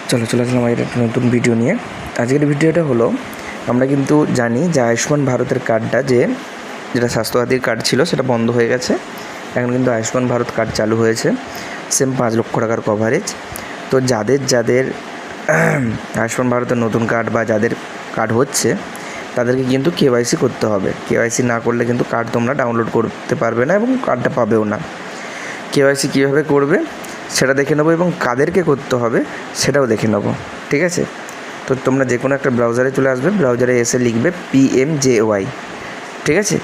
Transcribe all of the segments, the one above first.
চলে আসলাম আজকের একটা নতুন ভিডিও নিয়ে। আজকের ভিডিওটা হলো, আমরা কিন্তু জানি যে আয়ুষ্মান ভারতের কার্ডটা যেটা স্বাস্থ্যসাথীর কার্ড ছিল সেটা বন্ধ হয়ে গেছে। এখন কিন্তু আয়ুষ্মান ভারত কার্ড চালু হয়েছে, সেম 5 লক্ষ টাকার কভারেজ। তো যাদের আয়ুষ্মান ভারতের নতুন কার্ড বা যাদের কার্ড হচ্ছে তাদেরকে কিন্তু কেওয়াইসি করতে হবে। কেওয়াইসি না করলে কিন্তু কার্ড তোমরা ডাউনলোড করতে পারবে না এবং কার্ডটা পাবেও না। কেওয়াইসি কীভাবে করবে সেটা দেখে নেবো এবং কাদেরকে করতে হবে সেটাও দেখে নেবো, ঠিক আছে? তো তোমরা যে কোনো একটা ব্রাউজারে চলে আসবে, ব্রাউজারে এসে লিখবে PMJY, ঠিক আছে?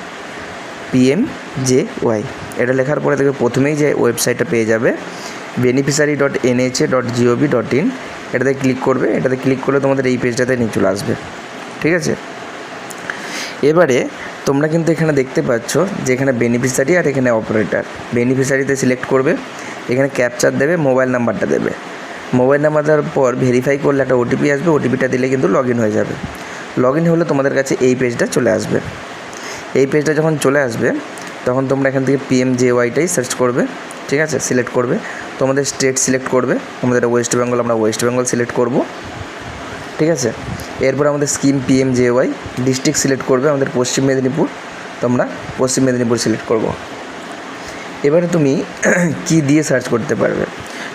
PMJY এটা লেখার পরে দেখবে প্রথমেই যে ওয়েবসাইটটা পেয়ে যাবে beneficiary.nha.gov.in, এটাতে ক্লিক করবে। এটাতে ক্লিক করলে তোমাদের এই পেজটাতে নিয়ে চলে আসবে, ঠিক আছে? এবারে তোমরা কিন্তু এখানে দেখতে পাচ্ছ যে এখানে বেনিফিশিয়ারি আর এখানে অপারেটর। বেনিফিশিয়ারিতে সিলেক্ট করবে, এখানে ক্যাপচার দেবে, মোবাইল নাম্বারটা দেবে। মোবাইল নাম্বার দেওয়ার পর ভেরিফাই করলে একটা ওটিপি আসবে, ওটিপিটা দিলে কিন্তু লগ ইন হয়ে যাবে। লগ ইন হলে তোমাদের কাছে এই পেজটা চলে আসবে। এই পেজটা যখন চলে আসবে তখন তোমরা এখান থেকে PMJYটাই সার্চ করবে, ঠিক আছে? সিলেক্ট করবে, তোমাদের স্টেট সিলেক্ট করবে। আমাদের ওয়েস্ট বেঙ্গল, আমরা ওয়েস্ট বেঙ্গল সিলেক্ট করব, ঠিক আছে? এরপর আমাদের স্কিম PMJY। ডিস্ট্রিক্ট সিলেক্ট করবে, আমাদের পশ্চিম মেদিনীপুর, তোমরা পশ্চিম মেদিনীপুর সিলেক্ট করব। এবারে তুমি কি দিয়ে সার্চ করতে পারবে?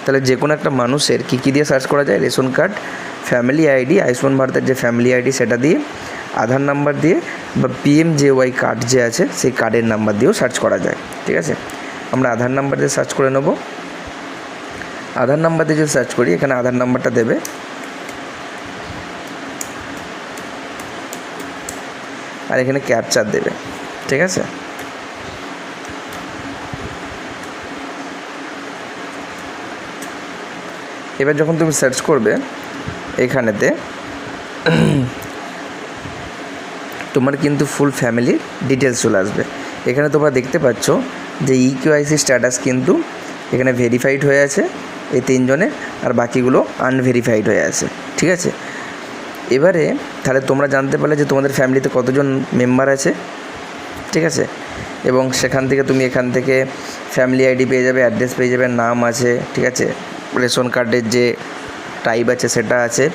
তাহলে যে কোনো একটা মানুষের কী দিয়ে সার্চ করা যায়? Ration card, family ID, Ayushman ভারতের যে ফ্যামিলি আইডি সেটা দিয়ে, আধার নাম্বার দিয়ে, বা PMJY কার্ড যে আছে সেই কার্ডের নাম্বার দিয়েও সার্চ করা যায়, ঠিক আছে? আমরা আধার নাম্বার দিয়ে সার্চ করে নেব। আধার নাম্বার দিয়ে যদি সার্চ করি, এখানে আধার নাম্বারটা দেবে, আর এখানে ক্যাপচার দেবে, ঠিক আছে? এবার যখন তুমি সার্চ করবে এখানেতে তোমার কিন্তু ফুল ফ্যামিলির ডিটেলস চলে আসবে। এখানে তোমরা দেখতে পাচ্ছ যে ইকেওয়াইসি স্ট্যাটাস কিন্তু এখানে ভেরিফাইড হয়ে আছে এই 3 জনের, আর বাকিগুলো আনভেরিফাইড হয়ে আছে, ঠিক আছে? এবারে তাহলে তোমরা জানতে পারলে যে তোমাদের ফ্যামিলিতে কতজন মেম্বার আছে, ঠিক আছে? এবং সেখান থেকে তুমি এখান থেকে ফ্যামিলি আইডি পেয়ে যাবে, অ্যাড্রেস পেয়ে যাবে, নাম আছে, ঠিক আছে? রেশন কার্ডের যে টাইপ আছে সেটা আছে,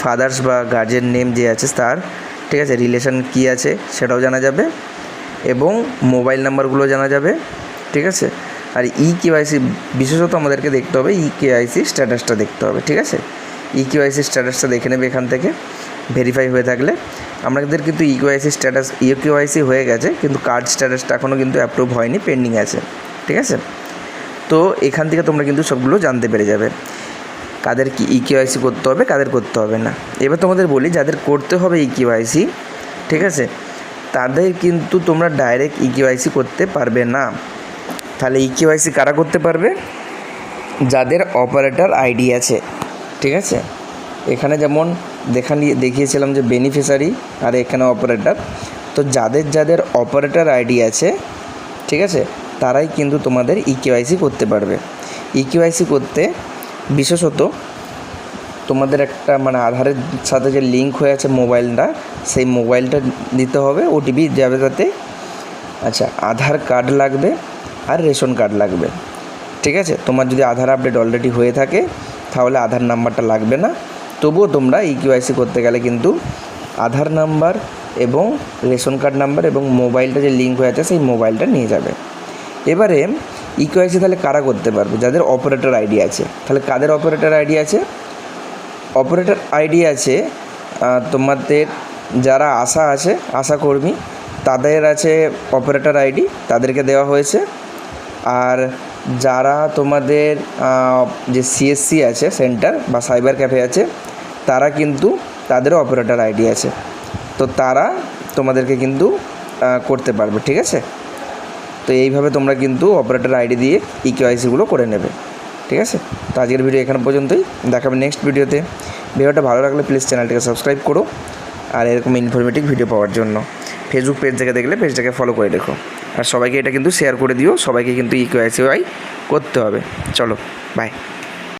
ফাদার্স বা গার্জেন নেম যে আছে তার, ঠিক আছে? রিলেশন কী আছে সেটাও জানা যাবে, এবং মোবাইল নাম্বারগুলো জানা যাবে, ঠিক আছে? আর ইকেওয়াইসি বিশেষত আমাদেরকে দেখতে হবে, ইকেওয়াইসি স্ট্যাটাসটা দেখতে হবে, ঠিক আছে? ইকেওয়াইসি স্ট্যাটাসটা দেখে নেবে এখান থেকে। ভেরিফাই হয়ে থাকলে আমাদের কিন্তু ইকেওয়াইসি হয়ে গেছে, কিন্তু কার্ড স্ট্যাটাসটা এখনও কিন্তু অ্যাপ্রুভ হয়নি, পেন্ডিং আছে, ঠিক আছে? তো এখান থেকে তোমরা কিন্তু সবগুলো জানতে পেরে যাবে কাদের কি ইকেওয়াইসি করতে হবে, কাদের করতে হবে না। এবার তোমাদের বলি, যাদের করতে হবে ইকেওয়াইসি, ঠিক আছে, তাদের কিন্তু তোমরা ডাইরেক্ট ইকেওয়াইসি করতে পারবে না। তাহলে ইকেওয়াইসি কারা করতে পারবে? যাদের অপারেটর আইডি আছে, ঠিক আছে? এখানে যেমন দেখিয়েছিলাম যে বেনিফিশিয়ারি, আর এখানে অপারেটর। তো যাদের অপারেটর আইডি আছে, ঠিক আছে, তারাই কিন্তু তোমাদের ইকেওয়াইসি করতে পারবে। ইকেওয়াইসি করতে বিশেষত তোমাদের একটা আধারের সাথে যে লিঙ্ক হয়ে আছে মোবাইলটা, সেই মোবাইলটা দিতে হবে, ওটিপি যাবে তাতে। আচ্ছা, আধার কার্ড লাগবে আর রেশন কার্ড লাগবে, ঠিক আছে? তোমার যদি আধার আপডেট অলরেডি হয়ে থাকে তাহলে আধার নাম্বারটা লাগবে না। তবুও তোমরা ইকেওয়াইসি করতে গেলে কিন্তু আধার নাম্বার এবং রেশন কার্ড নাম্বার এবং মোবাইলটা যে লিঙ্ক হয়ে আছে সেই মোবাইলটা নিয়ে যাবে। এবারে ইকেওয়াইসি তাহলে কারা করতে পারবে? যাদের অপারেটর আইডি আছে। তাহলে কাদের অপারেটর আইডি আছে? অপারেটর আইডি আছে তোমাদের যারা আশাকর্মী, তাদের আছে অপারেটর আইডি, তাদেরকে দেওয়া হয়েছে। আর যারা তোমাদের যে CSC আছে সেন্টার বা সাইবার ক্যাফে আছে, তারা কিন্তু তাদেরও অপারেটর আইডি আছে, তো তারা তোমাদেরকে কিন্তু করতে পারবে, ঠিক আছে? তো এইভাবে তোমরা কিন্তু অপারেটর আইডি দিয়ে ইকেওয়াইসিগুলো করে নেবে, ঠিক আছে? তো আজকের ভিডিও এখানে পর্যন্তই, দেখাবে নেক্সট ভিডিওতে। ভিডিওটা ভালো লাগলে প্লিজ চ্যানেলটিকে সাবস্ক্রাইব করো, আর এরকম ইনফরমেটিভ ভিডিও পাওয়ার জন্য ফেসবুক পেজ থেকে দেখলে পেজটাকে ফলো করে রেখো, আর সবাইকে এটা কিন্তু শেয়ার করে দিও। সবাইকে কিন্তু ইকেওয়াইসি করতে হবে। চলো, বাই।